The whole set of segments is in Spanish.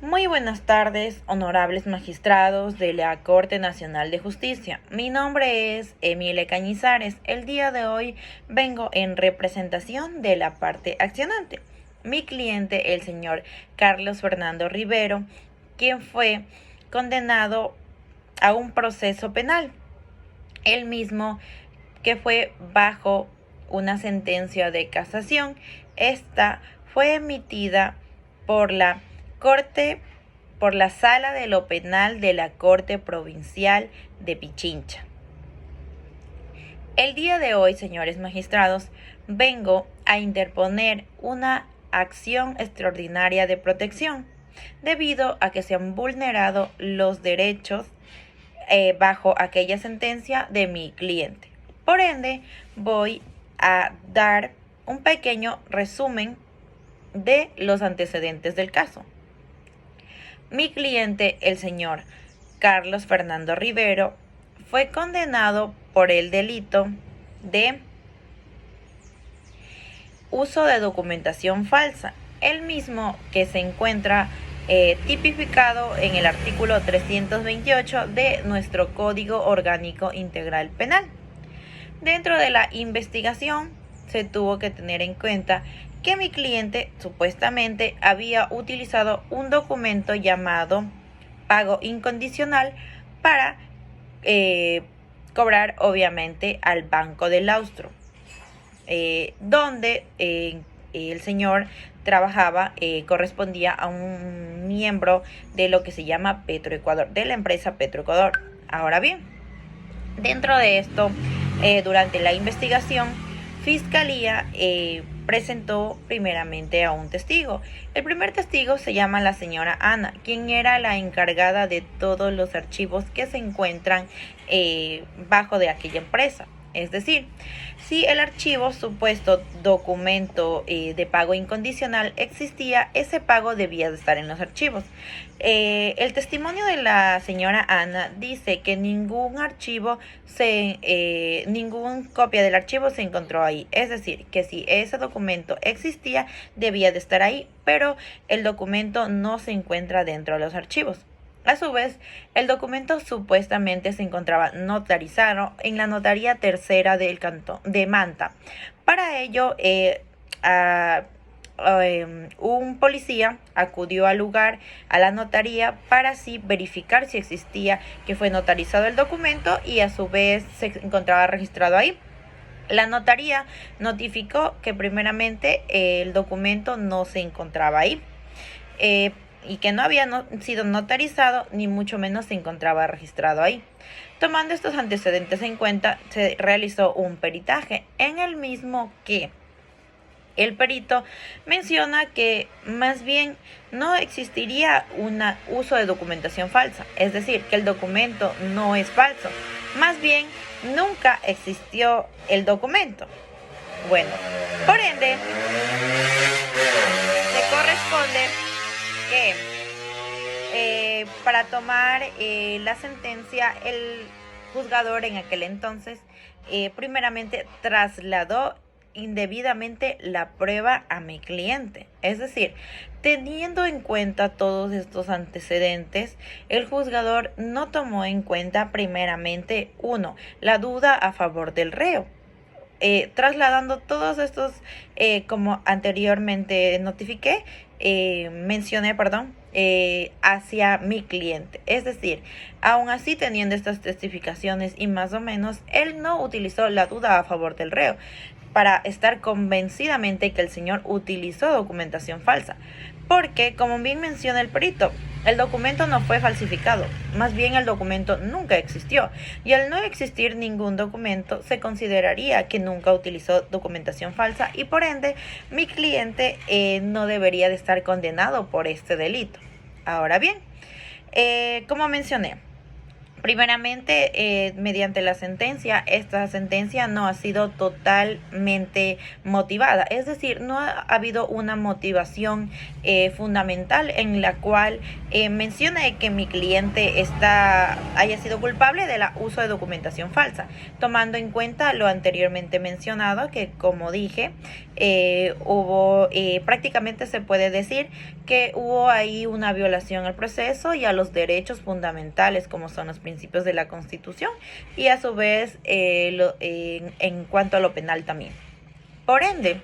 Muy buenas tardes, honorables magistrados de la Corte Nacional de Justicia. Mi nombre es Emilia Cañizares. El día de hoy vengo en representación de la parte accionante. Mi cliente, el señor Carlos Fernando Rivero, quien fue condenado a un proceso penal. El mismo que fue bajo una sentencia de casación. Esta fue emitida por la Sala de lo Penal de la Corte Provincial de Pichincha. El día de hoy, señores magistrados, vengo a interponer una acción extraordinaria de protección debido a que se han vulnerado los derechos bajo aquella sentencia de mi cliente. Por ende, voy a dar un pequeño resumen de los antecedentes del caso. Mi cliente, el señor Carlos Fernando Rivero, fue condenado por el delito de uso de documentación falsa, el mismo que se encuentra tipificado en el artículo 328 de nuestro Código Orgánico Integral Penal. Dentro de la investigación se tuvo que tener en cuenta que mi cliente supuestamente había utilizado un documento llamado pago incondicional para cobrar obviamente al Banco del Austro, donde el señor trabajaba, correspondía a un miembro de lo que se llama Petroecuador, de la empresa Petroecuador. Ahora bien, dentro de esto, durante la investigación, Fiscalía presentó primeramente a un testigo. El primer testigo se llama la señora Ana, quien era la encargada de todos los archivos que se encuentran bajo de aquella empresa. Es decir, si el archivo supuesto documento de pago incondicional existía, ese pago debía de estar en los archivos. El testimonio de la señora Ana dice que ninguna copia del archivo se encontró ahí. Es decir, que si ese documento existía, debía de estar ahí, pero el documento no se encuentra dentro de los archivos. A su vez, el documento supuestamente se encontraba notarizado en la Notaría Tercera del Cantón de Manta. Para ello, un policía acudió al lugar, a la notaría, para así verificar si existía que fue notarizado el documento y a su vez se encontraba registrado ahí. La notaría notificó que primeramente el documento no se encontraba ahí. Y que no había sido notarizado, ni mucho menos se encontraba registrado ahí. Tomando estos antecedentes en cuenta, se realizó un peritaje en el mismo que el perito menciona que más bien no existiría un uso de documentación falsa, es decir, que el documento no es falso, más bien nunca existió el documento. Bueno, por ende, se corresponde que para tomar la sentencia, el juzgador en aquel entonces primeramente trasladó indebidamente la prueba a mi cliente. Es decir, teniendo en cuenta todos estos antecedentes, el juzgador no tomó en cuenta primeramente, la duda a favor del reo. Trasladando todos estos, como anteriormente mencioné, hacia mi cliente. Es decir, aún así teniendo estas testificaciones y más o menos, él no utilizó la duda a favor del reo para estar convencidamente que el señor utilizó documentación falsa. Porque, como bien menciona el perito, el documento no fue falsificado, más bien el documento nunca existió. Y al no existir ningún documento, se consideraría que nunca utilizó documentación falsa y por ende mi cliente no debería de estar condenado por este delito. Ahora bien, como mencioné, Primeramente, mediante la sentencia, esta sentencia no ha sido totalmente motivada, es decir, no ha habido una motivación fundamental en la cual mencione que mi cliente haya sido culpable del uso de documentación falsa, tomando en cuenta lo anteriormente mencionado, que como dije, hubo prácticamente se puede decir que hubo ahí una violación al proceso y a los derechos fundamentales, como son los principios de la Constitución, y a su vez en cuanto a lo penal también. Por ende,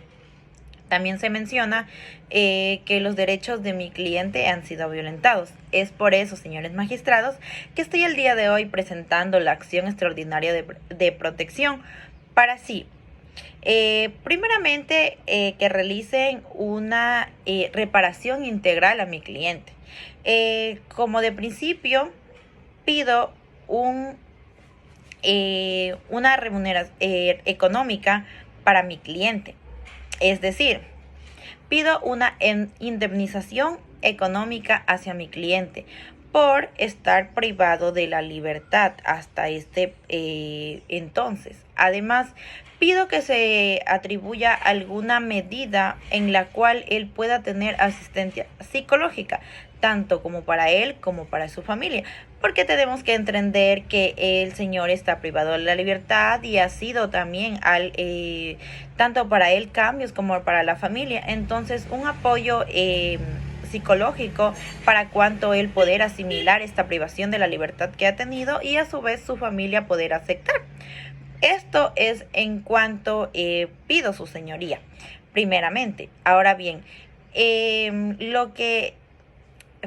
también se menciona que los derechos de mi cliente han sido violentados. Es por eso, señores magistrados, que estoy el día de hoy presentando la acción extraordinaria de protección para sí. Primeramente, que realicen una reparación integral a mi cliente. Como de principio, pido una remuneración económica para mi cliente. Es decir, pido una indemnización económica hacia mi cliente por estar privado de la libertad hasta entonces. Además, pido que se atribuya alguna medida en la cual él pueda tener asistencia psicológica, tanto como para él como para su familia, porque tenemos que entender que el señor está privado de la libertad y ha sido también tanto para él cambios como para la familia. Entonces, un apoyo psicológico para cuanto él poder asimilar esta privación de la libertad que ha tenido y a su vez su familia poder aceptar. Esto es en cuanto pido su señoría, primeramente. Ahora bien, lo que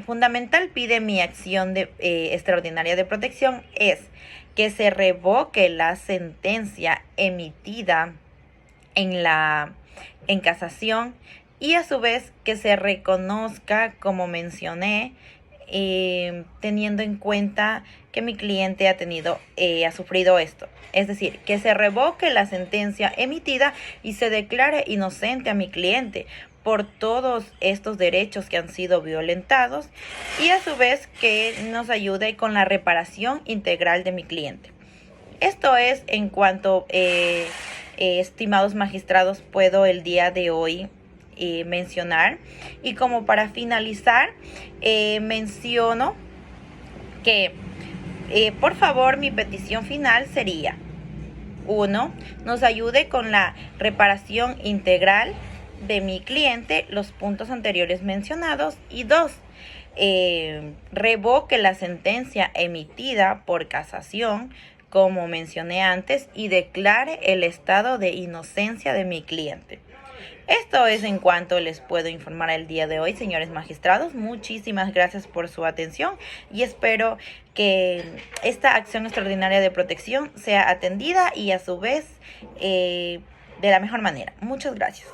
fundamental pide mi acción extraordinaria de protección es que se revoque la sentencia emitida en casación y a su vez que se reconozca, como mencioné, teniendo en cuenta que mi cliente ha sufrido esto. Es decir, que se revoque la sentencia emitida y se declare inocente a mi cliente por todos estos derechos que han sido violentados y a su vez que nos ayude con la reparación integral de mi cliente. Esto es en cuanto, estimados magistrados, puedo el día de hoy mencionar. Y como para finalizar, menciono que por favor mi petición final sería: 1. Nos ayude con la reparación integral de mi cliente, los puntos anteriores mencionados. Y 2. Revoque la sentencia emitida por casación, como mencioné antes, y declare el estado de inocencia de mi cliente. Esto es en cuanto les puedo informar el día de hoy, señores magistrados. Muchísimas gracias por su atención y espero que esta acción extraordinaria de protección sea atendida y a su vez de la mejor manera. Muchas gracias.